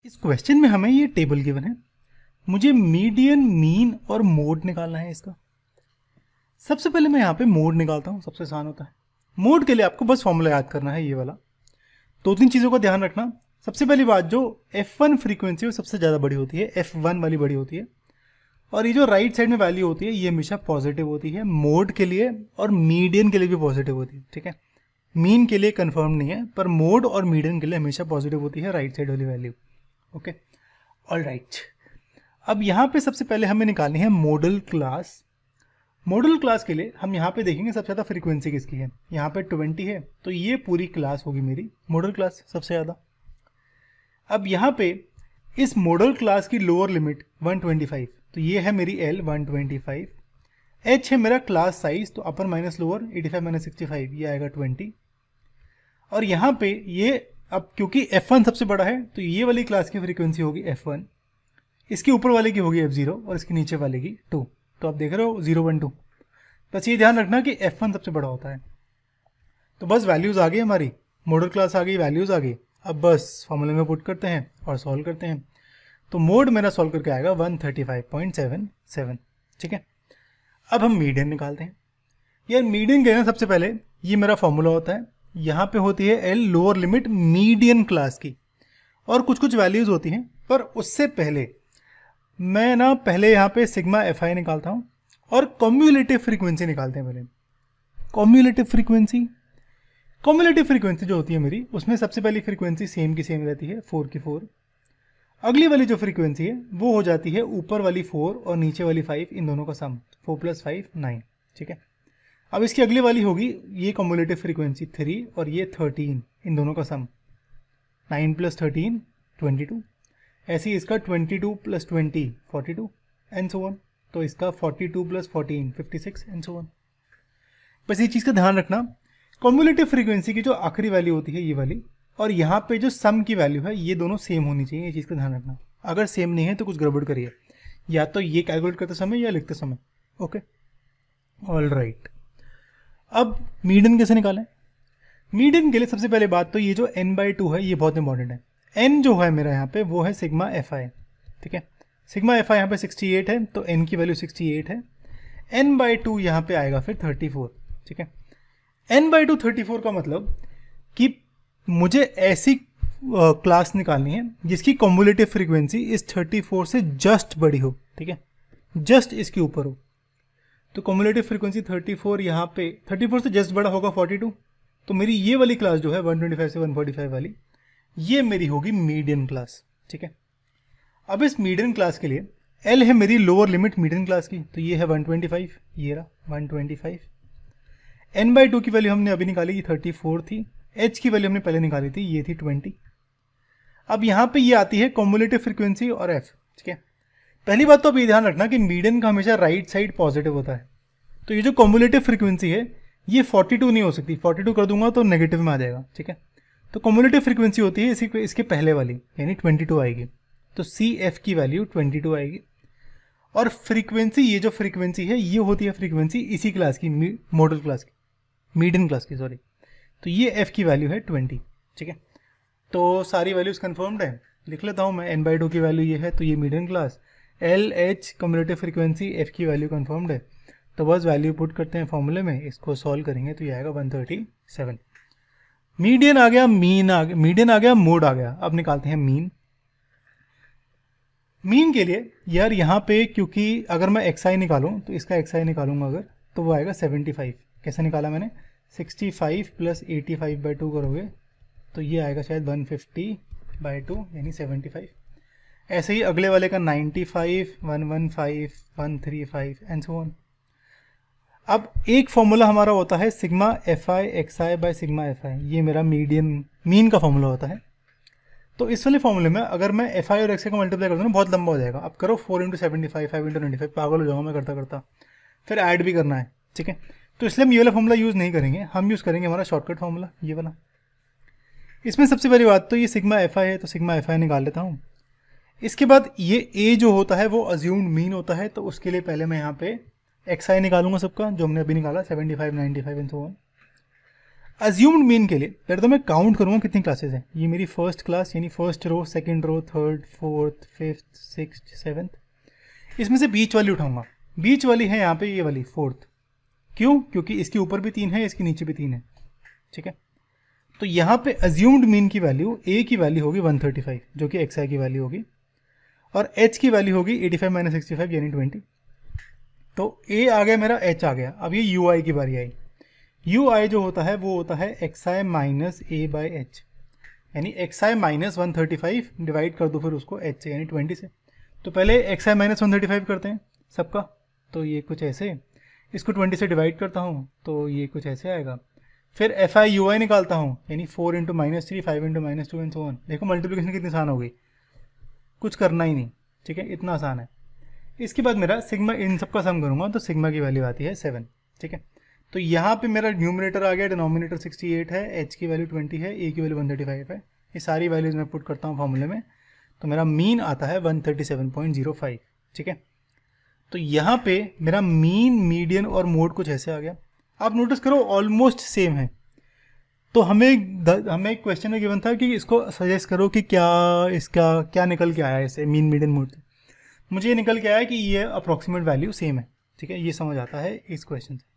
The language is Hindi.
इस क्वेश्चन में हमें ये टेबल गिवन है, मुझे मीडियन, मीन और मोड निकालना है इसका। सबसे पहले मैं यहाँ पे मोड निकालता हूँ, सबसे आसान होता है। मोड के लिए आपको बस फॉर्मूला याद करना है, ये वाला। दो तीन चीज़ों का ध्यान रखना। सबसे पहली बात, जो F1 फ्रीक्वेंसी वो सबसे ज़्यादा बड़ी होती है, F1 वाली बड़ी होती है, और ये जो राइट साइड में वैल्यू होती है ये हमेशा पॉजिटिव होती है मोड के लिए, और मीडियन के लिए भी पॉजिटिव होती है। ठीक है, मीन के लिए कंफर्म नहीं है, पर मोड और मीडियन के लिए हमेशा पॉजिटिव होती है राइट साइड वाली वैल्यू। Okay, all right. अब यहाँ पे सबसे पहले हमें निकालनी है मॉडल क्लास। मॉडल क्लास के लिए हम यहाँ पे देखेंगे सबसे ज़्यादा फ्रीक्वेंसी किसकी है। यहाँ पे 20 है, तो ये पूरी क्लास होगी मेरी मॉडल क्लास सबसे ज़्यादा। अब यहाँ पे इस मॉडल क्लास की लोअर लिमिट 125, तो ये है मेरी L 125। H है मेरा क्लास साइज, तो अपर माइनस लोअर 85 माइनस 65, ये आएगा 20। और यहाँ पे ये अब क्योंकि F1 सबसे बड़ा है, तो ये वाली क्लास की फ्रीक्वेंसी होगी F1, इसके ऊपर वाले की होगी F0 और इसके नीचे वाले की 2। तो आप देख रहे हो 0 1 2। बस ये ध्यान रखना कि F1 सबसे बड़ा होता है। तो बस वैल्यूज़ आ गई हमारी, मॉडल क्लास आ गई, वैल्यूज़ आ गई। अब बस फॉर्मूले में पुट करते हैं और सॉल्व करते हैं। तो मोड मेरा सॉल्व करके आएगा 135.77। ठीक है, अब हम मीडियन निकालते हैं। यार मीडियन के ना सबसे पहले ये मेरा फॉर्मूला होता है, यहाँ पे होती है L lower limit median class की, और कुछ कुछ वैल्यूज़ होती हैं। पर उससे पहले मैं ना पहले यहाँ पे सिग्मा FI निकालता हूँ और कॉम्युलेटिव फ्रीक्वेंसी निकालते हैं पहले। कॉम्युलेटिव फ्रीक्वेंसी जो होती है मेरी, उसमें सबसे पहली फ्रीक्वेंसी सेम की सेम रहती है, 4 की 4। अगली वाली जो फ्रीक्वेंसी है वो हो जाती है ऊपर वाली 4 और नीचे वाली 5, इन दोनों का सम, 4 + 5 9। ठीक है, अब इसकी अगली वाली होगी ये कॉम्युलेटिव फ्रीक्वेंसी 3 और ये 13, इन दोनों का सम 9 + 13 22। ऐसे ही इसका 22 + 20 42 एंड सो ऑन। तो इसका 42 + 14 56 एंड सो ऑन। बस ये चीज़ का ध्यान रखना, कॉम्युलेटिव फ्रीक्वेंसी की जो आखिरी वैल्यू होती है ये वाली, और यहाँ पे जो सम की वैल्यू है ये दोनों सेम होनी चाहिए। ये चीज़ का ध्यान रखना, अगर सेम नहीं है तो कुछ गड़बड़ करिए, या तो ये कैलकुलेट करते समय या लिखते समय। Okay, all right. अब मीडियन कैसे निकालें? मीडियन के लिए सबसे पहले बात तो ये जो n/2 है ये बहुत इंपॉर्टेंट है। n जो है मेरा यहाँ पे वो है सिग्मा FI। ठीक है, सिग्मा FI यहाँ पे 68 है, तो n की वैल्यू 68 है। n/2 यहाँ पे आएगा फिर 34। ठीक है, n/2 34 का मतलब कि मुझे ऐसी क्लास निकालनी है जिसकी कॉम्युलेटिव फ्रीक्वेंसी इस 34 से जस्ट बड़ी हो। ठीक है, जस्ट इसके ऊपर हो। तो कॉम्युलेटिव फ्रीक्वेंसी 34 यहाँ पे 34 से जस्ट बड़ा होगा 42। तो मेरी ये वाली क्लास जो है 125 से 145 वाली, ये मेरी होगी मीडियन क्लास। ठीक है, अब इस मीडियन क्लास के लिए L है मेरी लोअर लिमिट मीडियन क्लास की, तो ये है 125, ये रहा 125। n/2 की वैल्यू हमने अभी निकाली, ये 34 थी। H की वैल्यू हमने पहले निकाली थी, ये थी 20। अब यहाँ पे ये आती है कॉम्युलेटिव फ्रीक्वेंसी और F। ठीक है, पहली बात तो अब ये ध्यान रखना कि मीडियन का हमेशा राइट साइड पॉजिटिव होता है। तो ये जो कॉम्युलेटिव फ्रीक्वेंसी है ये 42 नहीं हो सकती, 42 कर दूंगा तो नेगेटिव में आ जाएगा। ठीक है, तो कॉम्युलेटिव फ्रीक्वेंसी होती है इसके पहले वाली, यानी 22 आएगी। तो CF की वैल्यू 22 आएगी। और फ्रीक्वेंसी, ये जो फ्रीक्वेंसी है ये होती है फ्रीक्वेंसी इसी क्लास की, मॉडल क्लास की, मीडियन क्लास की, सॉरी। तो ये F की वैल्यू है 20। ठीक है, तो सारी वैल्यूज कंफर्म्ड है, लिख लेता हूँ मैं। n/2 की वैल्यू ये है, तो ये median class. LH cumulative frequency, F की वैल्यू कंफर्म्ड है। तो बस वैल्यू पुट करते हैं फॉर्मूले में, इसको सॉल्व करेंगे तो ये आएगा 137। मीडियन आ गया, मीन आ गया, मीडियन आ गया, मोड आ गया। अब निकालते हैं मीन। मीन के लिए यार यहाँ पे क्योंकि अगर मैं XI निकालूँ तो इसका XI निकालूंगा अगर, तो वो आएगा 75। कैसे निकाला मैंने? 65 + 85/2 करोगे तो ये आएगा शायद 150/2 यानी 75। ऐसे ही अगले वाले का 95, 115, 135 एंड सो ऑन। अब एक फॉर्मूला हमारा होता है सिग्मा FI XI/सिग्मा FI, ये मेरा मीन का फॉर्मूला होता है। तो इस वाले फॉर्मूले में अगर मैं FI और XI को मल्टीप्लाई कर दूँ ना, बहुत लंबा हो जाएगा। अब करो 4 × 75, 5 × 95, पागल हो जाऊँगा मैं करता करता, फिर ऐड भी करना है। ठीक है, तो इसलिए हम ये वाला फॉर्मूला यूज़ नहीं करेंगे, हम यूज़ करेंगे हमारा शॉर्टकट फॉर्मूला, ये वाला। इसमें सबसे पहली बात तो ये सिग्मा FI है, तो सिग्मा FI निकाल लेता हूँ। इसके बाद ये A जो होता है वो अज्यूम्ड मीन होता है, तो उसके लिए पहले मैं यहाँ पे XI निकालूंगा सबका, जो हमने अभी निकाला 75, 95 and so on. Assumed mean के लिए पहले तो मैं काउंट करूँगा कितनी क्लासेस हैं। ये मेरी फर्स्ट क्लास यानी first row, second row, third, fourth, fifth, sixth, seventh, इसमें से बीच वाली उठाऊंगा। बीच वाली है यहाँ पे ये वाली फोर्थ। क्यों? क्योंकि इसके ऊपर भी 3 है, इसके नीचे भी 3 है। ठीक है, तो यहाँ पे अज्यूम्ड मीन की वैल्यू ए की वैल्यू होगी 135 जो कि एक्स आई की वैल्यू होगी, और एच की वैल्यू होगी 85 माइनस 65 यानी 20। तो ए आ गया मेरा, एच आ गया। अब ये यू आई की बारी आई। यू आई जो होता है वो होता है x I minus A by H, यानी एक्स आई माइनस 135 डिवाइड कर दो फिर उसको एच से यानी 20 से। तो पहले एक्स आई माइनस 135 करते हैं सबका, तो ये कुछ ऐसे, इसको 20 से डिवाइड करता हूँ तो ये कुछ ऐसे आएगा। फिर एफ आई यू आई निकालता हूँ, यानी 4 into minus 3, 5 into minus 2 and so on. देखो मल्टीप्लिकेशन कितनी आसान हो गई, कुछ करना ही नहीं। ठीक है, इतना आसान है। इसके बाद मेरा सिग्मा, इन सबका सम करूँगा तो सिग्मा की वैल्यू आती है 7। ठीक है, तो यहाँ पे मेरा न्यूमरेटर आ गया, डिनोमिनेटर 68 है, एच की वैल्यू 20 है, ए की वैल्यू 135 है। ये सारी वैल्यूज मैं पुट करता हूँ फॉर्मूले में, तो मेरा मीन आता है 137.05। ठीक है, तो यहाँ पे मेरा मीन, मीडियन और मोड कुछ ऐसे आ गया। आप नोटिस करो ऑलमोस्ट सेम है। तो हमें क्वेश्चन में गिवन था कि इसको सजेस्ट करो कि इसका क्या निकल के आया इसे मीन, मीडियन, मोड। मुझे ये निकल के आया कि ये अप्रॉक्सीमेट वैल्यू सेम है। ठीक है, ये समझ आता है इस क्वेश्चन से।